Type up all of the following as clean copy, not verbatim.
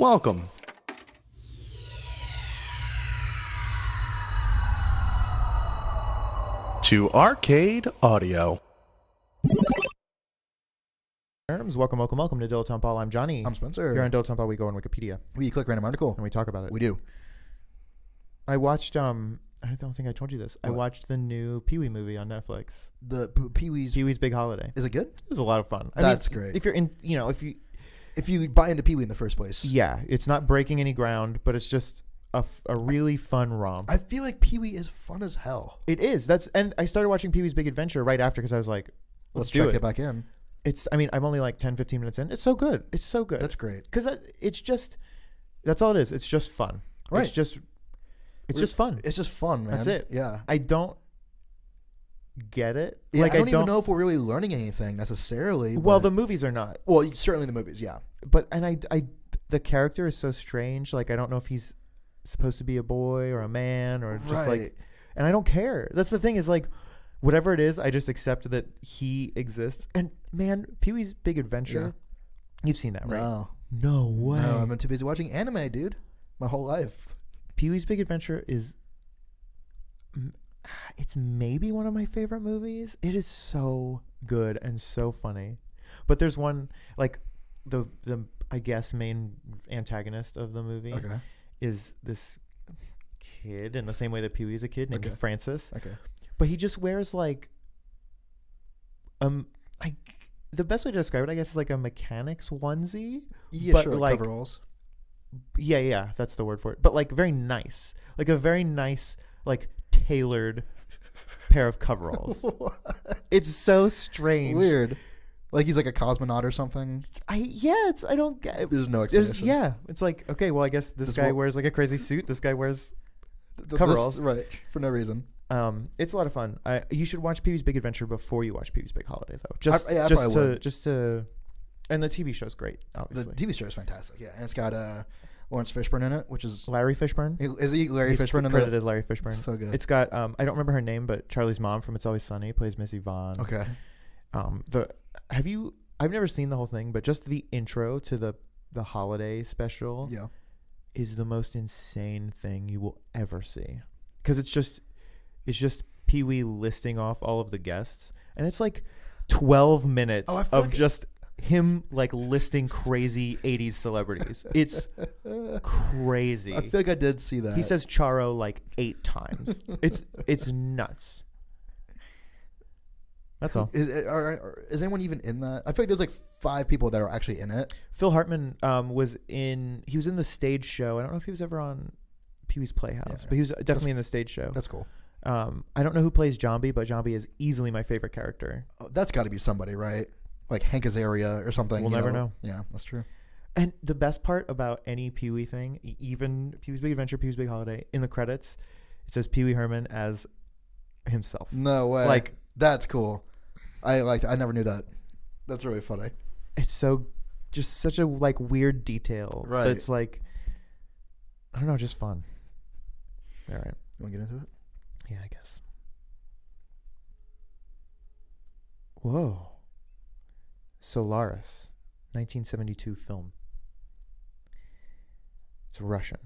Welcome to Arcade Audio. Welcome to Dilettante Ball. I'm Johnny. I'm Spencer. Here on Dilettante Ball, we go on Wikipedia. We click random article. And we talk about it. We do. I watched, I don't think I told you this. What? I watched the new Pee-wee movie on Netflix. The Pee-wee's Big Holiday. Is it good? It was a lot of fun. That's great. If you're in, if you buy into Pee-wee in the first place. Yeah, it's not breaking any ground, but it's just a really fun romp. I feel like Pee-wee is fun as hell. It is. And I started watching Pee-wee's Big Adventure right after because I was like, let's check it back in. I'm only like 10, 15 minutes in. It's so good. That's great. Because that's all it is. It's just fun. Right. It's just fun. It's just fun, man. That's it. Yeah. I don't get it. Yeah, I don't even know if we're really learning anything necessarily. Well, the movies are not. Well, certainly the movies, yeah. But the character is so strange. Like I don't know if he's supposed to be a boy or a man or just like, and I don't care. That's the thing is like, whatever it is, I just accept that he exists. And man, Pee-wee's Big Adventure, you've seen that, right? No way. No, I've been too busy watching anime, dude. My whole life. Pee-wee's Big Adventure it's maybe one of my favorite movies. It is so good and so funny. But there's one, like the I guess main antagonist of the movie is this kid in the same way that Pee-wee's a kid named Francis. Okay. But he just wears like the best way to describe it, I guess, is like a mechanic's onesie. Yeah, but sure, like coveralls. Yeah, that's the word for it. But like very nice. Like a very nice, like tailored pair of coveralls. It's so strange. Weird. Like he's like a cosmonaut or something. I don't get it. There's no explanation. It's like, okay, well I guess this guy wears like a crazy suit. This guy wears coveralls. Right. For no reason. It's a lot of fun. You should watch Pee-wee's Big Adventure before you watch Pee-wee's Big Holiday, though. Just to, and the TV show's great. Obviously, the TV show is fantastic. Yeah, and it's got Lawrence Fishburne in it, which is Larry Fishburne. Is he Larry Fishburne? Credited as Larry Fishburne. So good. It's got I don't remember her name, but Charlie's mom from It's Always Sunny plays Missy Vaughn. Okay. I've never seen the whole thing, but just the intro to the holiday special. Yeah. Is the most insane thing you will ever see, because it's just Pee-wee listing off all of the guests, and it's like 12 minutes of just him like listing crazy 80s celebrities. It's crazy. I feel like I did see that. He says Charo like 8 times. It's nuts. That's all. Is anyone even in that? I feel like there's like 5 people that are actually in it. Phil Hartman was in the stage show. I don't know if he was ever on Pee-wee's Playhouse, but he was definitely in the stage show. That's cool. I don't know who plays Jambi, but Jambi is easily my favorite character. Oh, that's got to be somebody, right? Like Hank Azaria or something. We'll never know. Yeah, that's true. And the best part about any Pee-wee thing, even Pee-wee's Big Adventure, Pee-wee's Big Holiday, in the credits, it says Pee-wee Herman as himself. No way. Like, that's cool. I never knew that. That's really funny. It's just such a like weird detail. Right. But it's like, I don't know, just fun. All right. You want to get into it? Yeah, I guess. Whoa. Solaris, 1972 film. It's Russian.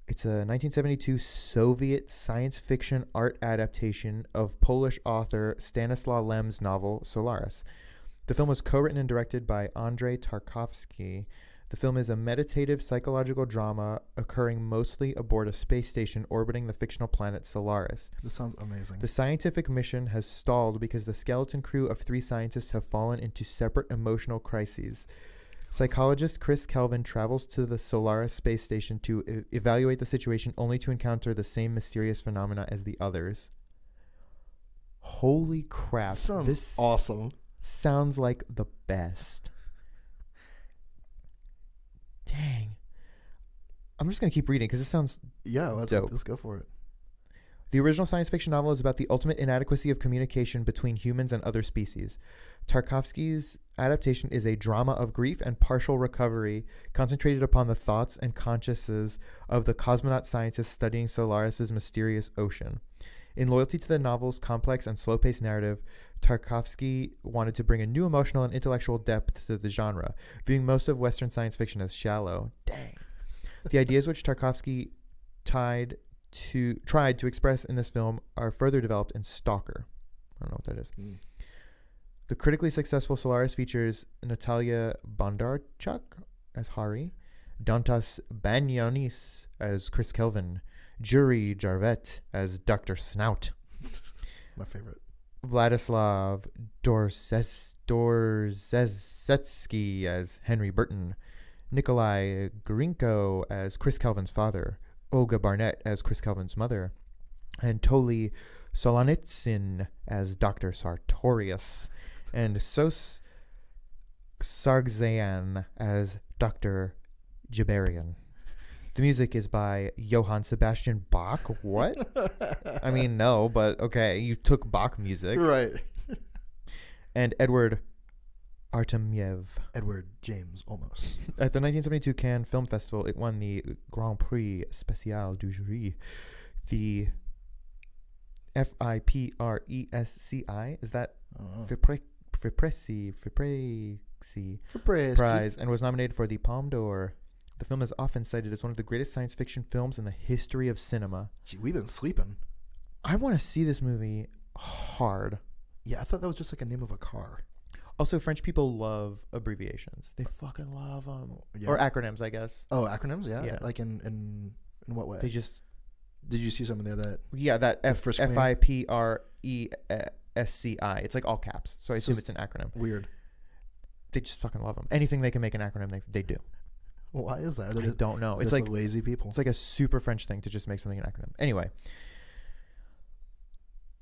It's a 1972 Soviet science fiction art adaptation of Polish author Stanislaw Lem's novel Solaris. The film was co-written and directed by Andrzej Tarkovsky. The film is a meditative psychological drama occurring mostly aboard a space station orbiting the fictional planet Solaris. This sounds amazing. The scientific mission has stalled because the skeleton crew of 3 scientists have fallen into separate emotional crises. Psychologist Chris Kelvin travels to the Solaris space station to evaluate the situation, only to encounter the same mysterious phenomena as the others. Holy crap. This awesome. Sounds like the best. Dang. I'm just going to keep reading because it sounds dope. Let's go for it. The original science fiction novel is about the ultimate inadequacy of communication between humans and other species. Tarkovsky's adaptation is a drama of grief and partial recovery, concentrated upon the thoughts and consciences of the cosmonaut scientists studying Solaris's mysterious ocean. In loyalty to the novel's complex and slow-paced narrative, Tarkovsky wanted to bring a new emotional and intellectual depth to the genre, viewing most of Western science fiction as shallow. Dang. The ideas which Tarkovsky tried to express in this film are further developed in Stalker. I don't know what that is. The critically successful Solaris features Natalia Bondarchuk as Hari, Dantas Banyonis as Chris Kelvin, Juri Jarvet as Dr. Snout, My favorite. Vladislav Dorzetsky as Henry Burton, Nikolai Grinko as Chris Kelvin's father, Olga Barnett as Chris Kelvin's mother, and Toli Solanitsin as Dr. Sartorius, and Sos Sargsayan as Dr. Jabarian. The music is by Johann Sebastian Bach. What? I mean, no, but okay, you took Bach music. Right. And Edward Artemyev. Edward James, almost. At the 1972 Cannes Film Festival, it won the Grand Prix Spécial du Jury. The FIPRESCI, is that Fipresi Prize, and was nominated for the Palme d'Or. The film is often cited as one of the greatest science fiction films in the history of cinema. Gee, we've been sleeping. I want to see this movie hard. Yeah, I thought that was just like a name of a car. Also, French people love abbreviations. They fucking love them. Yeah. Or acronyms, I guess. Oh, acronyms? Yeah. Yeah. Like in what way? They just... Did you see something there that... Yeah, that FIPRESCI. It's like all caps. So I assume it's an acronym. Weird. They just fucking love them. Anything they can make an acronym, they do. Why is that? I don't know. It's like lazy people. It's like a super French thing to just make something an acronym. Anyway,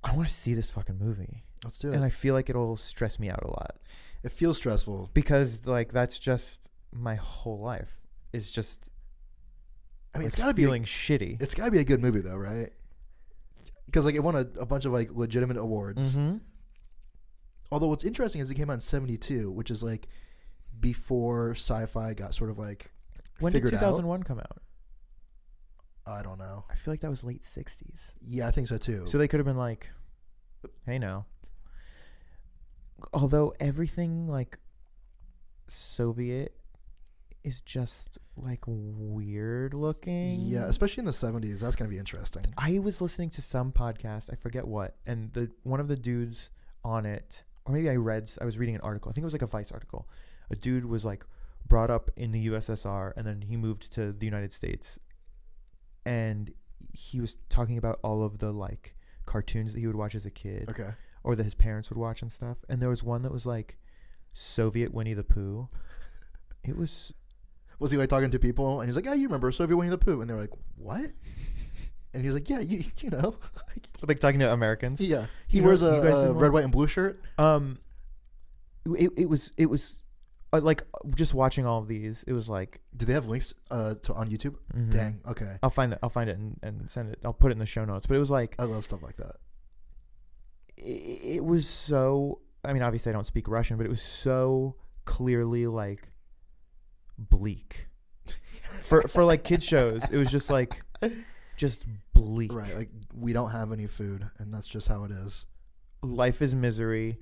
I want to see this fucking movie. Let's do it. And I feel like it'll stress me out a lot. It feels stressful. Because, like, that's just my whole life. Is just... I mean, like, it's gotta feeling shitty. It's gotta be a good movie, though, right? Because, like, it won a bunch of, like, legitimate awards. Mm-hmm. Although what's interesting is it came out in 1972, which is, like, before sci-fi got sort of, like, When did figured 2001 come out? I don't know. I feel like that was late 60s. Yeah, I think so, too. So they could have been like, hey, now. Although everything, like, Soviet is just, like, weird looking. Yeah, especially in the 70s. That's going to be interesting. I was listening to some podcast, I forget what, and one of the dudes on it, or maybe I was reading an article. I think it was like a Vice article. A dude was, like, brought up in the USSR, and then he moved to the United States. And he was talking about all of the, like, cartoons that he would watch as a kid. Okay. Or that his parents would watch and stuff. And there was one that was, like, Soviet Winnie the Pooh. It was... Was he, like, talking to people? And he's like, yeah, you remember Soviet Winnie the Pooh. And they're like, what? And he's like, yeah, you know. Like, talking to Americans? Yeah. He wears a red, white, and blue shirt. It was like, just watching all of these, it was like... Do they have links on YouTube? Mm-hmm. Dang, okay. I'll find it and send it. I'll put it in the show notes. But it was like... I love stuff like that. It was so... I mean, obviously I don't speak Russian, but it was so clearly, like, bleak. for like, kids shows, it was just, like, just bleak. Right, like, we don't have any food, and that's just how it is. Life is misery.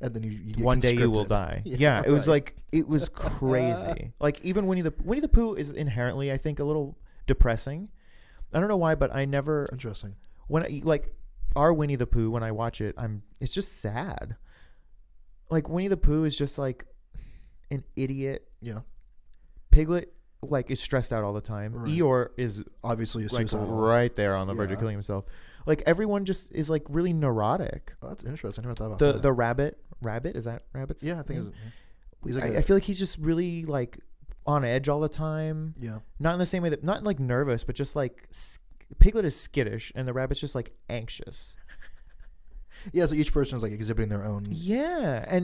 And then you get one day you will conscripted. die. Yeah, it was right. like, it was crazy. Like, even Winnie the Pooh is inherently, I think, a little depressing. I don't know why, but I never... Interesting. Our Winnie the Pooh, when I watch it, it's just sad. Like, Winnie the Pooh is just, like, an idiot. Yeah. Piglet, like, is stressed out all the time. Right. Eeyore is obviously a like suicidal. right there on the verge of Yeah. killing himself. Like, everyone just is, like, really neurotic. Oh, that's interesting. I never thought about that. The rabbit, is that rabbit's Yeah, I think name? he's like I feel like he's just really, like, on edge all the time. Yeah. Not in the same way that, not like nervous, but just like Piglet is skittish and the rabbit's just like anxious. Yeah, so each person is like exhibiting their own. Yeah,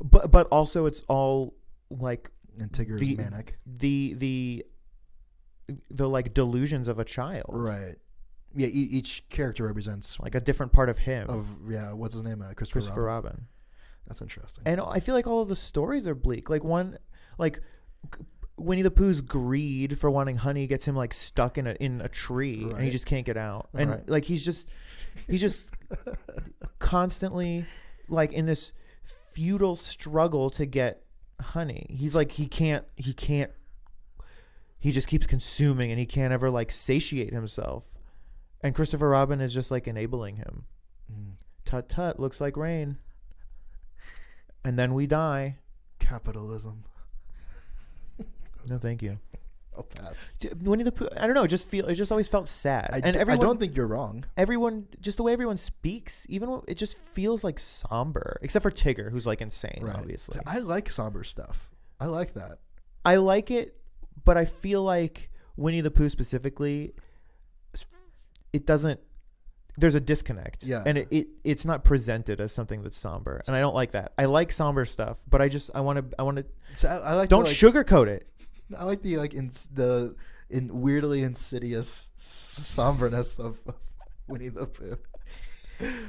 but also it's all like And Tigger is manic. The like delusions of a child. Right. Yeah, each character represents Like a different part of him. What's his name? Christopher Robin. That's interesting. And I feel like all of the stories are bleak. Like one, like Winnie the Pooh's greed for wanting honey gets him like stuck in a tree, and he just can't get out. And like he's just constantly like in this futile struggle to get honey. He's like he just keeps consuming, and he can't ever like satiate himself. And Christopher Robin is just like enabling him. Tut tut, looks like rain. And then we die. Capitalism. No, thank you. I'll pass. Winnie the Pooh, I don't know. It just always felt sad. And everyone, I don't think you're wrong. Everyone, just the way everyone speaks, even it just feels like somber. Except for Tigger, who's like insane, obviously. So I like somber stuff. I like that. I like it, but I feel like Winnie the Pooh specifically, it doesn't. There's a disconnect, and it's not presented as something that's somber, and I don't like that. I like somber stuff, but I want to. So I like don't sugarcoat it. I like the weirdly insidious somberness of Winnie the Pooh.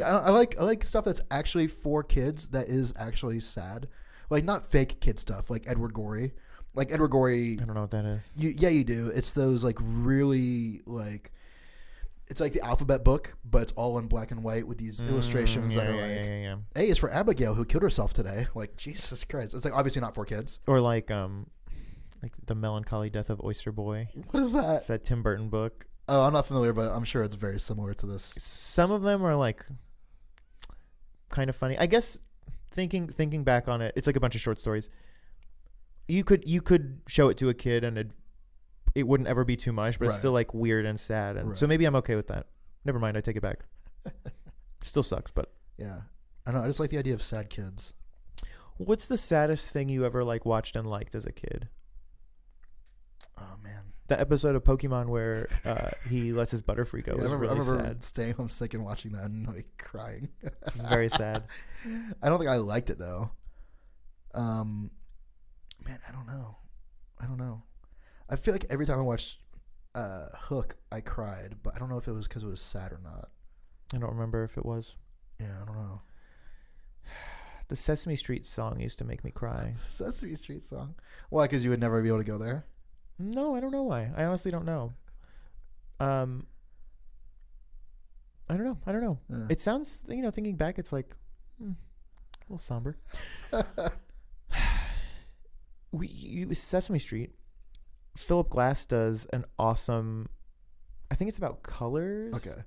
I like stuff that's actually for kids that is actually sad, like not fake kid stuff like Edward Gorey. Like Edward Gorey, I don't know what that is. You do. It's those like really like. It's like the alphabet book, but it's all in black and white with these illustrations that are like, A is for Abigail, who killed herself today. Like, Jesus Christ. It's like obviously not for kids. Or like The Melancholy Death of Oyster Boy. What is that? It's that Tim Burton book. Oh, I'm not familiar, but I'm sure it's very similar to this. Some of them are like kind of funny. I guess thinking back on it, it's like a bunch of short stories. You could show it to a kid and it wouldn't ever be too much, but it's still like weird and sad. And so maybe I'm okay with that. Never mind. I take it back. Still sucks, but yeah, I don't know. I just like the idea of sad kids. What's the saddest thing you ever like watched and liked as a kid? Oh man, that episode of Pokemon where he lets his Butterfree go was really sad. I remember staying home sick and watching that and like crying. It's very sad. I don't think I liked it though. Man, I don't know. I feel like every time I watched Hook, I cried, but I don't know if it was because it was sad or not. I don't remember if it was. Yeah, I don't know. The Sesame Street song used to make me cry. Sesame Street song? Why? Because you would never be able to go there? No, I don't know why. I honestly don't know. I don't know. Yeah. It sounds, thinking back, it's like a little somber. Sesame Street. Philip Glass does an awesome. I think it's about colors. Okay.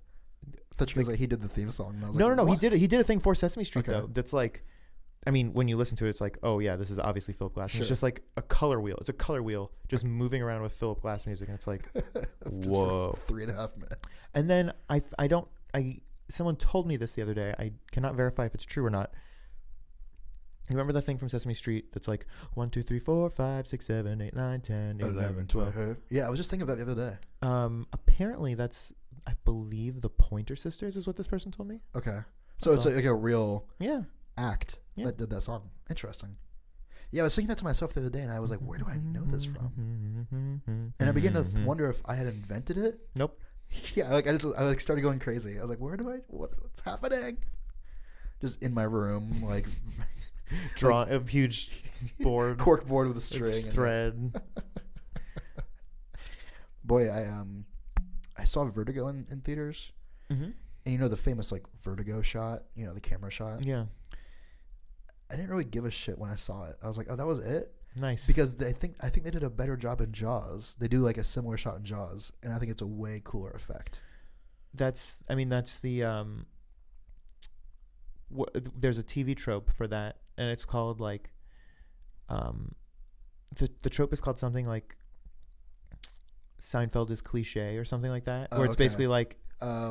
That's like he did the theme song. And I was no. What? He did a thing for Sesame Street though. That's like, I mean, when you listen to it, it's like, oh yeah, this is obviously Philip Glass. Sure. It's just like a color wheel. It's a color wheel just moving around with Philip Glass music, and it's like, whoa, for 3.5 minutes. And then someone told me this the other day. I cannot verify if it's true or not. You remember the thing from Sesame Street that's like 1, 2, 3, 4, 5, 6, 7, 8, 9, 10, 11, 12. Yeah, I was just thinking of that the other day. Apparently that's, I believe, the Pointer Sisters is what this person told me. Okay. So it's like a real act Yeah. that did that song. Interesting. Yeah, I was thinking that to myself the other day, and I was like, where do I know this from? And I began to wonder if I had invented it. Nope. Yeah, I started going crazy. I was like, what's happening? Just in my room, like draw a huge board, cork board with a string, thread. Boy, I saw Vertigo in theaters, and the famous like Vertigo shot, the camera shot. Yeah. I didn't really give a shit when I saw it. I was like, oh, that was it. Nice. Because I think they did a better job in Jaws. They do like a similar shot in Jaws, and I think it's a way cooler effect. That's the there's a TV trope for that, and it's called like the trope is called something like Seinfeld is cliche or something like that, where it's basically like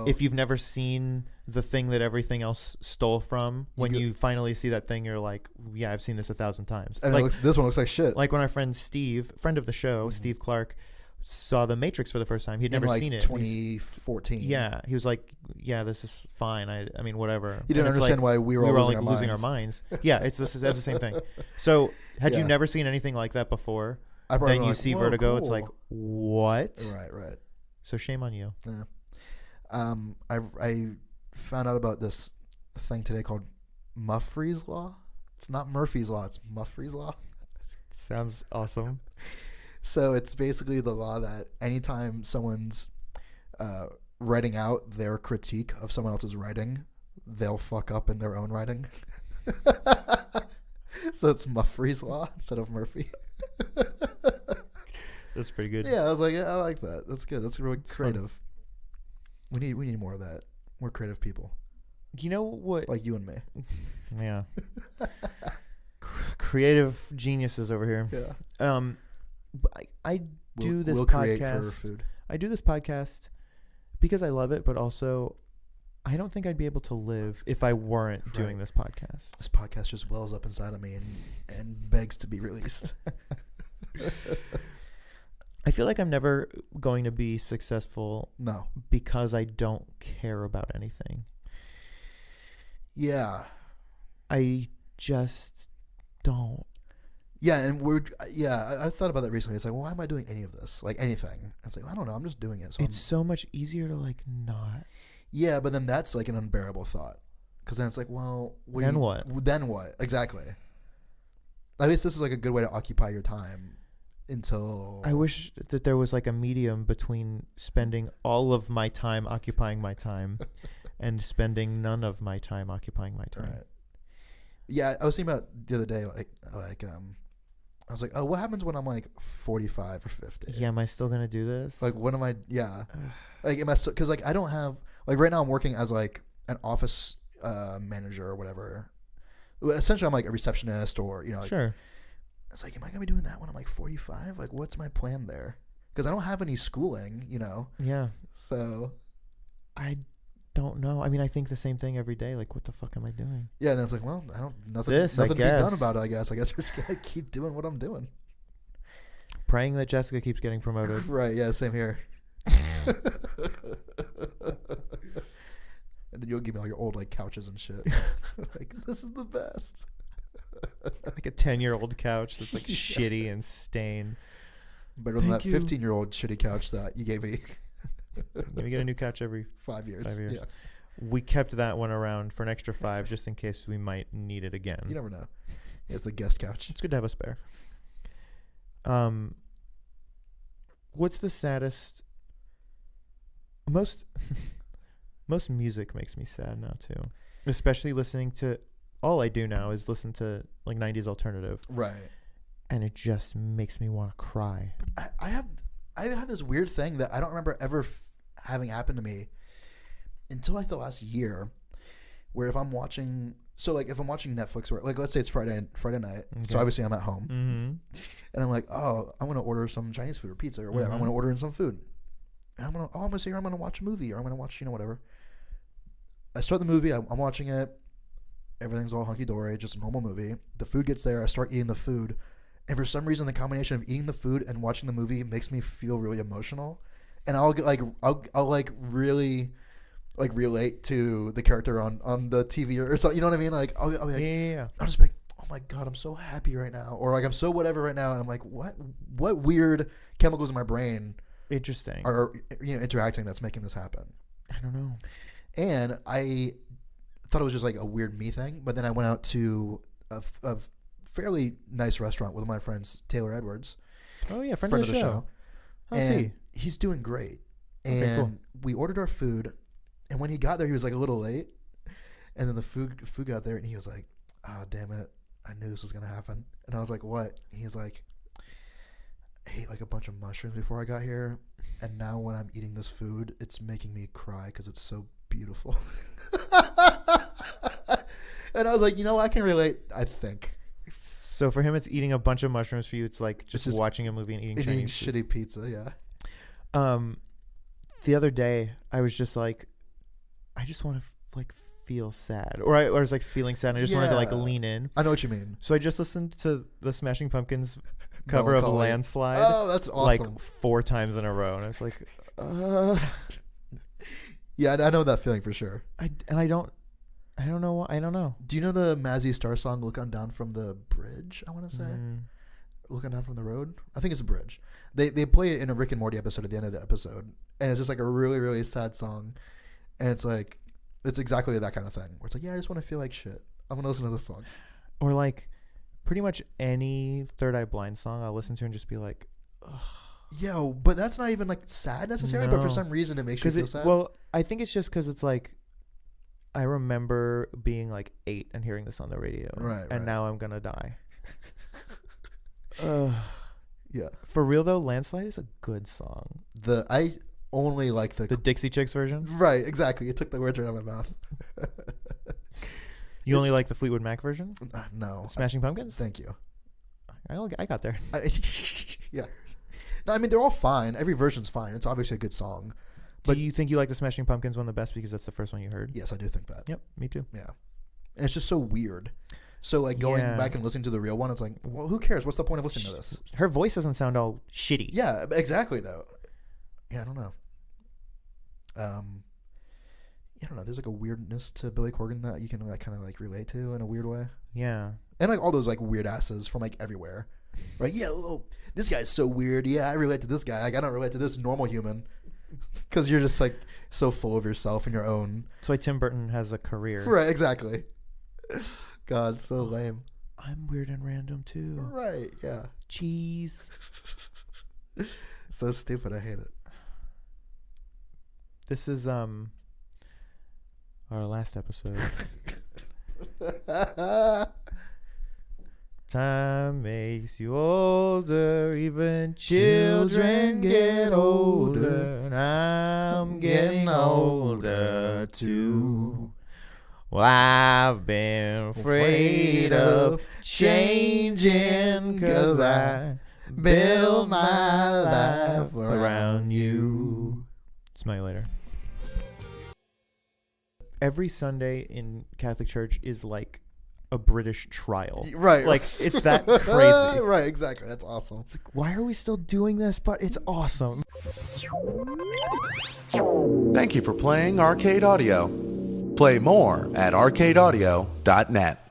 if you've never seen the thing that everything else stole from, when you finally see that thing, you're like, yeah, I've seen this 1,000 times. And like, this one looks like shit. Like when our friend Steve, friend of the show, Steve Clark, saw The Matrix for the first time. He'd never seen it. 2014. Yeah, he was like, yeah, this is fine. I mean, whatever. He didn't understand why we were all losing our minds. Yeah, that's the same thing. So had you never seen anything like that before, then you see Vertigo, cool. It's like, what? Right. So shame on you. Yeah. I found out about this thing today called Muphry's Law. It's not Murphy's Law. It's Muphry's Law. Sounds awesome. So it's basically the law that anytime someone's writing out their critique of someone else's writing, they'll fuck up in their own writing. So it's Muphry's law instead of Murphy. That's pretty good. Yeah, I was like, yeah, I like that. That's good. That's really creative. Fun. We need more of that. More creative people. You know what? Like you and me. Yeah. Creative geniuses over here. Yeah. I do this we'll podcast. Create for food. I do this podcast because I love it, but also I don't think I'd be able to live if I weren't doing this podcast. This podcast just wells up inside of me and begs to be released. I feel like I'm never going to be successful. No. Because I don't care about anything. Yeah. I just don't. Yeah, and I thought about that recently. It's like, well, why am I doing any of this? Like anything. It's like, I don't know. I'm just doing it. So it's so much easier to like not. Yeah, but then that's like an unbearable thought. Because then it's like, well, what? Then what? Exactly. At least this is like a good way to occupy your time until... I wish that there was like a medium between spending all of my time occupying my time and spending none of my time occupying my time. Right. Yeah, I was thinking about the other day, I was like, oh, what happens when I'm like 45 or 50? Yeah, am I still going to do this? Like, what am I... Yeah. Like, am I... Because, like, I don't have... Like, right now I'm working as, like, an office manager or whatever. Essentially, I'm, like, a receptionist or, you know... Like, sure. It's like, am I going to be doing that when I'm, like, 45? Like, what's my plan there? Because I don't have any schooling, you know? Yeah. So... I don't know. I mean, I think the same thing every day. Like, what the fuck am I doing? Yeah, and then it's like, well, nothing I to be guess. done about it, I guess. I guess we're just going to keep doing what I'm doing. Praying that Jessica keeps getting promoted. Right, yeah, same here. And then you'll give me all your old, like, couches and shit. Like, this is the best. Like a 10-year-old couch that's, like, shitty and stained. Better than that 15-year-old shitty couch that you gave me. We get a new couch every 5 years. 5 years. Yeah. We kept that one around for an extra 5 just in case we might need it again. You never know. Yeah, it's the guest couch. It's good to have a spare. What's the saddest? Most music makes me sad now too. Especially listening to... All I do now is listen to like 90s alternative. Right. And it just makes me want to cry. I have this weird thing that I don't remember ever having happen to me until like the last year, where if I'm watching Netflix, or like let's say it's Friday night, okay. So obviously I'm at home, and I'm like, oh, I'm gonna order some Chinese food or pizza or whatever. I'm gonna order in some food. And I'm gonna sit here, I'm gonna watch a movie, or I'm gonna watch whatever. I start the movie, I'm watching it. Everything's all hunky dory, just a normal movie. The food gets there, I start eating the food. And for some reason, the combination of eating the food and watching the movie makes me feel really emotional, and I'll really relate to the character on the TV or something. You know what I mean? Like I'll be like, yeah. I'll just be like, oh my god, I'm so happy right now, or like I'm so whatever right now, and I'm like, what weird chemicals in my brain, interesting, are interacting that's making this happen? I don't know. And I thought it was just like a weird me thing, but then I went out to a fairly nice restaurant with my friends, Taylor Edwards. Oh yeah, friend of the show. How's he? He's doing great. And okay, cool. We ordered our food, and when he got there, he was like a little late. And then the food got there, and he was like, "Oh damn it, I knew this was gonna happen." And I was like, "What?" And he's like, "I ate like a bunch of mushrooms before I got here, and now when I'm eating this food, it's making me cry because it's so beautiful." And I was like, you know what? I can relate, I think. So for him, it's eating a bunch of mushrooms. For you, it's like just watching a movie and eating Chinese shitty pizza. Yeah. The other day, I was just like, I just want to like feel sad, or I was like feeling sad. And I just wanted to like lean in. I know what you mean. So I just listened to the Smashing Pumpkins cover of Landslide. Oh, that's awesome! Like 4 times in a row, and I was like, yeah, I know that feeling for sure. I don't know. I don't know. Do you know the Mazzy Star song "Looking Down from the Bridge"? I want to say, "Looking Down from the Road." I think it's a bridge. They play it in a Rick and Morty episode at the end of the episode, and it's just like a really really sad song, and it's like it's exactly that kind of thing where it's like, yeah, I just want to feel like shit. I'm gonna listen to this song. Or like pretty much any Third Eye Blind song I'll listen to and just be like, Yo, but that's not even like sad necessarily. But for some reason, it makes you feel sad. Well, I think it's just because it's like I remember being like 8 and hearing this on the radio, right? And now I'm gonna die. Yeah. For real though, Landslide is a good song. I only like the Dixie Chicks version. Right, exactly. You took the words right out of my mouth. You only like the Fleetwood Mac version? No. Smashing Pumpkins? Thank you. I got there. Yeah. No, I mean, they're all fine. Every version's fine. It's obviously a good song. But do you think you like the Smashing Pumpkins one the best because that's the first one you heard? Yes, I do think that. Yep, me too. Yeah. And it's just so weird. So, like, going back and listening to the real one, it's like, well, who cares? What's the point of listening to this? Her voice doesn't sound all shitty. Yeah, exactly, though. Yeah, I don't know. I don't know. There's like a weirdness to Billy Corgan that you can like kind of like relate to in a weird way. Yeah. And like all those like weird asses from like everywhere. Right? Yeah, this guy's so weird. Yeah, I relate to this guy. Like I don't relate to this normal human. Because you're just like so full of yourself and your own. That's why Tim Burton has a career. Right, exactly. God, so lame. I'm weird and random too. Right, yeah. Cheese. So stupid, I hate it. This is our last episode. Time makes you older, even children get older, and I'm getting older too. Well, I've been afraid of changing, 'cause I build my life around you. Smell you later. Every Sunday in Catholic Church is like a British trial. Right. Like, it's that crazy. Right, exactly. That's awesome. It's like, why are we still doing this? But it's awesome. Thank you for playing Arcade Audio. Play more at arcadeaudio.net.